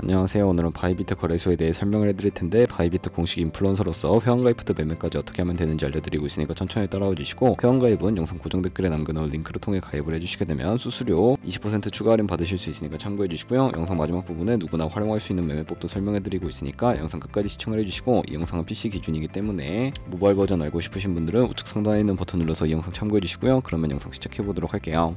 안녕하세요. 오늘은 바이비트 거래소에 대해 설명을 해드릴 텐데, 바이비트 공식 인플루언서로서 회원가입부터 매매까지 어떻게 하면 되는지 알려드리고 있으니까 천천히 따라와 주시고, 회원가입은 영상 고정 댓글에 남겨놓은 링크를 통해 가입을 해주시게 되면 수수료 20% 추가 할인 받으실 수 있으니까 참고해 주시고요. 영상 마지막 부분에 누구나 활용할 수 있는 매매법도 설명해드리고 있으니까 영상 끝까지 시청을 해주시고, 이 영상은 PC 기준이기 때문에 모바일 버전 알고 싶으신 분들은 우측 상단에 있는 버튼 눌러서 이 영상 참고해 주시고요. 그러면 영상 시작해보도록 할게요.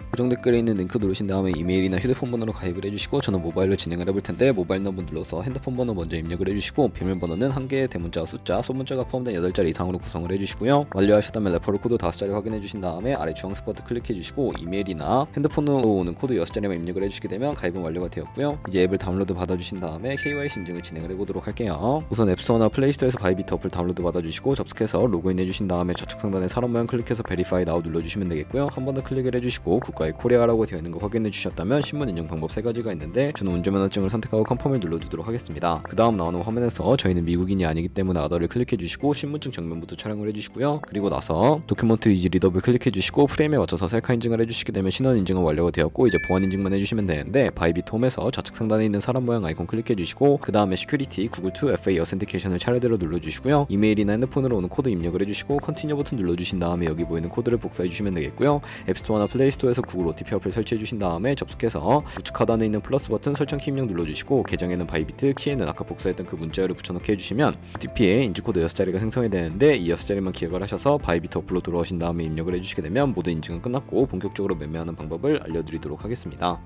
고정 댓글에 있는 링크 누르신 다음에 이메일이나 휴대폰 번호로 가입을 해주시고, 저는 모바일로 진행을 해볼 텐데 모바일 넘버 눌러서 핸드폰 번호 먼저 입력을 해주시고, 비밀번호는 1개의 대문자와 숫자, 소문자가 포함된 8자리 이상으로 구성을 해주시고요. 완료하셨다면 레퍼럴 코드 5자리 확인해 주신 다음에 아래 주황색 버튼 클릭해 주시고, 이메일이나 핸드폰으로 오는 코드 6자리만 입력을 해주시게 되면 가입은 완료가 되었고요. 이제 앱을 다운로드 받아주신 다음에 KYC 인증을 진행을 해보도록 할게요. 우선 앱스토어나 플레이스토어에서 바이비트 어플 다운로드 받아주시고, 접속해서 로그인 해주신 다음에 좌측 상단에 사람 모양 클릭해서 베리파이 나우 눌러주시면 되겠고요. 한 번 더 클릭을 해주시고 국가의 코리아라고 되어 있는 거 확인해 주셨다면 신분 인증 방법 3가지가 있는데, 저는 운전면허증을 선택하고 컨펌을 눌러주도록 하겠습니다. 그 다음 나오는 화면에서 저희는 미국인이 아니기 때문에 아더를 클릭해 주시고, 신분증 정면부터 촬영을 해주시고요. 그리고 나서 도큐먼트 이지 리더블 클릭해 주시고, 프레임에 맞춰서 셀카 인증을 해주시게 되면 신원 인증은 완료가 되었고, 이제 보안 인증만 해주시면 되는데, 바이비트 홈에서 좌측 상단에 있는 사람 모양 아이콘 클릭해 주시고, 그 다음에 시큐리티 구글2 FA 어센티케이션을 차례대로 눌러주시고요. 이메일이나 핸드폰으로 오는 코드 입력을 해주시고, 컨티뉴 버튼 눌러주신 다음에 여기 보이는 코드를 복사해 주시면 되겠고요. 앱스토어나 플레이스토어에서 구글 OTP 어플 설치해 주신 다음에 접속해서 우측 하단에 있는 플러스 버튼 설정 키 입력 눌러주시고, 계정에는 바이비트, 키에는 아까 복사했던 그 문자열을 붙여넣기 해주시면 OTP에 인증코드 6자리가 생성이 되는데, 이 6자리만 기억을 하셔서 바이비트 어플로 들어오신 다음에 입력을 해주시게 되면 모든 인증은 끝났고 본격적으로 매매하는 방법을 알려드리도록 하겠습니다.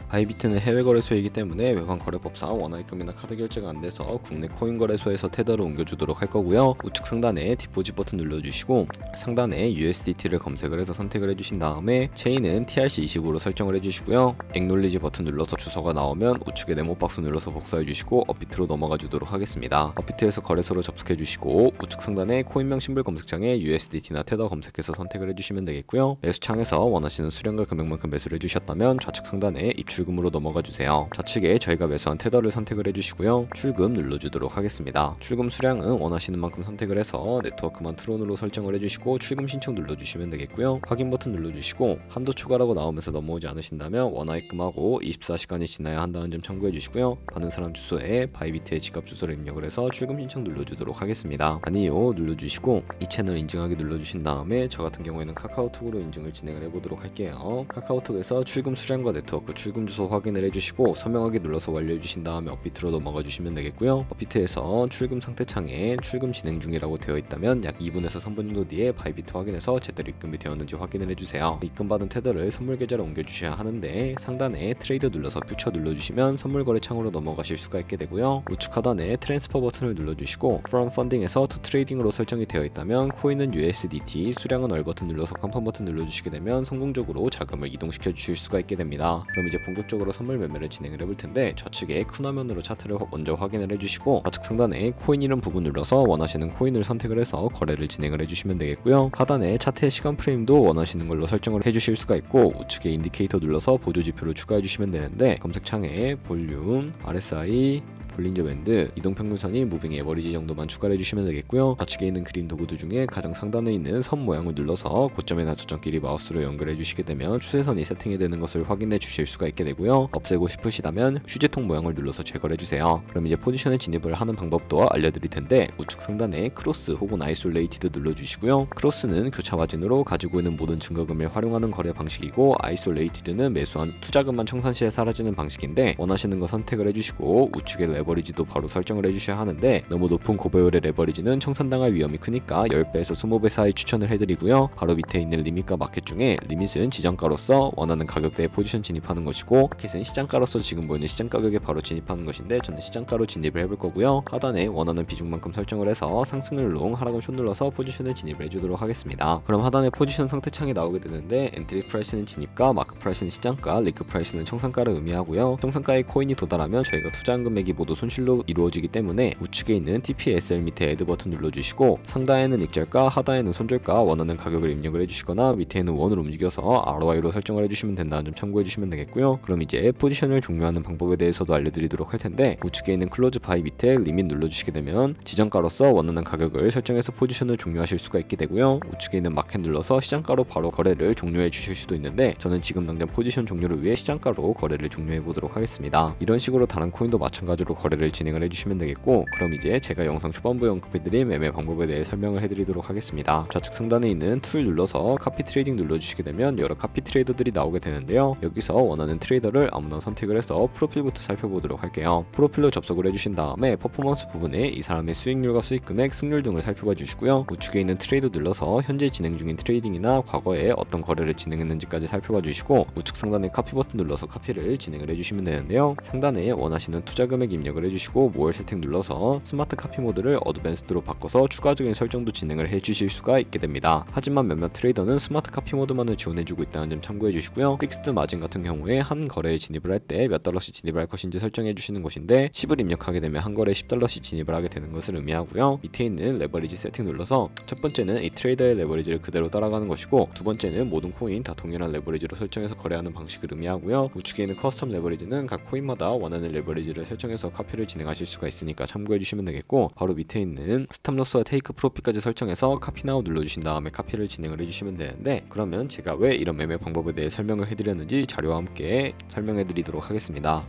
바이비트는 해외 거래소이기 때문에 외환 거래법상 원화입금이나 카드 결제가 안 돼서 국내 코인 거래소에서 테더를 옮겨주도록 할 거고요. 우측 상단에 디포짓 버튼 눌러주시고, 상단에 USDT를 검색을 해서 선택을 해주신 다음에 체인은 TRC20으로 설정을 해주시고요. 액놀리지 버튼 눌러서 주소가 나오면 우측에 네모박스 눌러서 복사해주시고 업비트로 넘어가 주도록 하겠습니다. 업비트에서 거래소로 접속해주시고, 우측 상단에 코인명 심볼 검색창에 USDT나 테더 검색해서 선택을 해주시면 되겠고요. 매수창에서 원하시는 수량과 금액만큼 매수를 해주셨다면 좌측 상단에 입출금으로 넘어가 주세요. 좌측에 저희가 매수한 테더를 선택을 해주시고요. 출금 눌러주도록 하겠습니다. 출금 수량은 원하시는 만큼 선택을 해서 네트워크만 트론으로 설정을 해주시고, 출금 신청 눌러주시면 되겠고요. 확인 버튼 눌러주시고, 한도 초과라고 나오면서 넘어오지 않으신다면 원화입금하고 24시간이 지나야 한다는 점 참고해 주시고요. 받는 사람 주소에 바이비트의 지갑 주소를 입력을 해서 출금 신청 눌러주도록 하겠습니다. 아니요 눌러주시고, 이 채널 인증하기 눌러주신 다음에 저 같은 경우에는 카카오톡으로 인증을 진행을 해보도록 할게요. 카카오톡에서 출금 수량과 네트워크 출금 주소 확인을 해주시고, 서명하기 눌러서 완료해주신 다음에 업비트로 넘어가 주시면 되겠고요. 업비트에서 출금 상태창에 출금 진행 중이라고 되어 있다면 약 2분에서 3분 정도 뒤에 바이비트 확인해서 제대로 입금이 되었는지 확인을 해주세요. 입금받은 테더를 선물 계좌로 옮겨주셔야 하는데, 상단에 트레이드 눌러서 퓨처 눌러주시면 선물 거래 창으로 넘어가실 수가 있게 되고요. 우측 하단에 트랜스퍼 버튼을 눌러주시고, From Funding에서 To Trading으로 설정이 되어 있다면 코인은 USDT, 수량은 얼 버튼 눌러서 컨펌 버튼 눌러주시게 되면 성공적으로 자금을 이동시켜 주실 수가 있게 됩니다. 그럼 이제 본격적으로 선물 매매를 진행을 해볼 텐데, 좌측에 큰 화면으로 차트를 먼저 확인을 해주시고, 좌측 상단에 코인 이름 부분 눌러서 원하시는 코인을 선택을 해서 거래를 진행을 해주시면 되겠고요. 하단에 차트의 시간 프레임도 원하시는 걸로 설정을 해주실 수가 있고, 우측에 인디케이터 눌러서 보조 지표를 추가해 주시면 되는데, 검색창에 볼륨, RSI, 볼린저 밴드, 이동평균선이 무빙 에버리지 정도만 추가를 해주시면 되겠고요. 좌측에 있는 그림 도구들 중에 가장 상단에 있는 선 모양을 눌러서 고점이나 저점끼리 마우스로 연결해 주시게 되면 추세선이 세팅이 되는 것을 확인해 주실 수가 있게 되고요. 없애고 싶으시다면 휴지통 모양을 눌러서 제거를 해주세요. 그럼 이제 포지션에 진입을 하는 방법도 알려드릴 텐데, 우측 상단에 크로스 혹은 아이솔레이티드 눌러주시고요. 크로스는 교차 마진으로 가지고 있는 모든 증거금을 활용하는 거래 방식이고, 아이솔레이티드는 매수한 투자금만 청산시에 사라지는 방식인데, 원하시는 거 선택을 해주시고 우측에 레버리지도 바로 설정을 해주셔야 하는데, 너무 높은 고배율의 레버리지는 청산당할 위험이 크니까 10배에서 20배 사이 추천을 해드리고요. 바로 밑에 있는 리밋과 마켓 중에 리밋은 지정가로서 원하는 가격대에 포지션 진입하는 것이고, 마켓은 시장가로서 지금 보이는 시장 가격에 바로 진입하는 것인데, 저는 시장가로 진입을 해볼 거고요. 하단에 원하는 비중만큼 설정을 해서 상승을 롱, 하락은 숏 눌러서 포지션을 진입을 해주도록 하겠습니다. 그럼 하단에 포지션 상태창이 나오게 되는데, 엔트리 프라이스는 진입가, 마크 프라이스는 시장가, 리크 프라이스는 청산가를 의미하고요. 청산가의 코인이 도달하면 저희가 투자한 금액이 모두 손실로 이루어지기 때문에 우측에 있는 TPSL 밑에 애드 버튼 눌러주시고 상단에는 익절가, 하단에는 손절가 원하는 가격을 입력을 해주시거나 밑에는 원을 움직여서 ROI로 설정을 해주시면 된다는 점 참고해주시면 되겠고요. 그럼 이제 포지션을 종료하는 방법에 대해서도 알려드리도록 할 텐데, 우측에 있는 클로즈 바이 밑에 리밋 눌러주시게 되면 지정가로서 원하는 가격을 설정해서 포지션을 종료하실 수가 있게 되고요. 우측에 있는 마켓 눌러서 시장가로 바로 거래를 종료해 주실 수도 있는데, 저는 지금 당장 포지션 종료를 위해 시장가로 거래를 종료해 보도록 하겠습니다. 이런 식으로 다른 코인도 마찬가지로 거래를 진행을 해주시면 되겠고, 그럼 이제 제가 영상 초반부에 언급해드린 매매 방법에 대해 설명을 해드리도록 하겠습니다. 좌측 상단에 있는 툴 눌러서 카피 트레이딩 눌러주시게 되면 여러 카피 트레이더들이 나오게 되는데요. 여기서 원하는 트레이더를 아무나 선택을 해서 프로필부터 살펴보도록 할게요. 프로필로 접속을 해주신 다음에 퍼포먼스 부분에 이 사람의 수익률과 수익금액, 승률 등을 살펴봐 주시고요. 우측에 있는 트레이드 눌러서 현재 진행 중인 트레이딩이나 과거에 어떤 거래를 진행했는지까지 살펴봐 주시고, 우측 상단에 카피 버튼 눌러서 카피를 진행을 해주시면 되는데요. 상단에 원하시는 투자 금액 입력을 해주시고 모월 세팅 눌러서 스마트 카피 모드를 어드밴스드로 바꿔서 추가적인 설정도 진행을 해주실 수가 있게 됩니다. 하지만 몇몇 트레이더는 스마트 카피 모드만을 지원해주고 있다는 점 참고해 주시고요. 픽스드 마진 같은 경우에 한 거래에 진입을 할 때 몇 달러씩 진입을 할 것인지 설정해 주시는 것인데, 10을 입력하게 되면 한 거래에 10달러씩 진입을 하게 되는 것을 의미하고요. 밑에 있는 레버리지 세팅 눌러서 첫 번째는 이 트레이더의 레버리지를 그대로 따라가는 것이고, 두 번째는 모든 코인 다 동일한 레버리지로 설정해서 거래하는 방식을 의미하고요. 우측에 있는 커스텀 레버리지는 각 코인마다 원하는 레버리지를 설정해서 카피를 진행하실 수가 있으니까 참고해 주시면 되겠고, 바로 밑에 있는 스탑로스와 테이크 프로핏까지 설정해서 카피 나우 눌러주신 다음에 카피를 진행을 해주시면 되는데, 그러면 제가 왜 이런 매매 방법에 대해 설명을 해드렸는지 자료와 함께 설명해 드리도록 하겠습니다.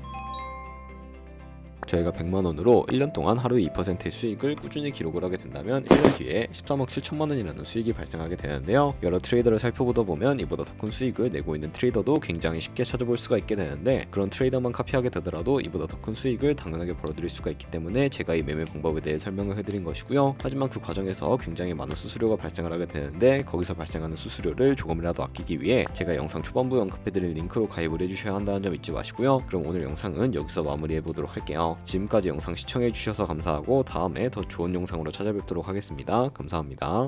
저희가 100만원으로 1년 동안 하루에 2%의 수익을 꾸준히 기록을 하게 된다면 1년 뒤에 13억 7천만원이라는 수익이 발생하게 되는데요. 여러 트레이더를 살펴보다 보면 이보다 더 큰 수익을 내고 있는 트레이더도 굉장히 쉽게 찾아볼 수가 있게 되는데, 그런 트레이더만 카피하게 되더라도 이보다 더 큰 수익을 당연하게 벌어들일 수가 있기 때문에 제가 이 매매 방법에 대해 설명을 해드린 것이고요. 하지만 그 과정에서 굉장히 많은 수수료가 발생을 하게 되는데, 거기서 발생하는 수수료를 조금이라도 아끼기 위해 제가 영상 초반부에 언급해드린 링크로 가입을 해주셔야 한다는 점 잊지 마시고요. 그럼 오늘 영상은 여기서 마무리해보도록 할게요. 지금까지 영상 시청해주셔서 감사하고 다음에 더 좋은 영상으로 찾아뵙도록 하겠습니다. 감사합니다.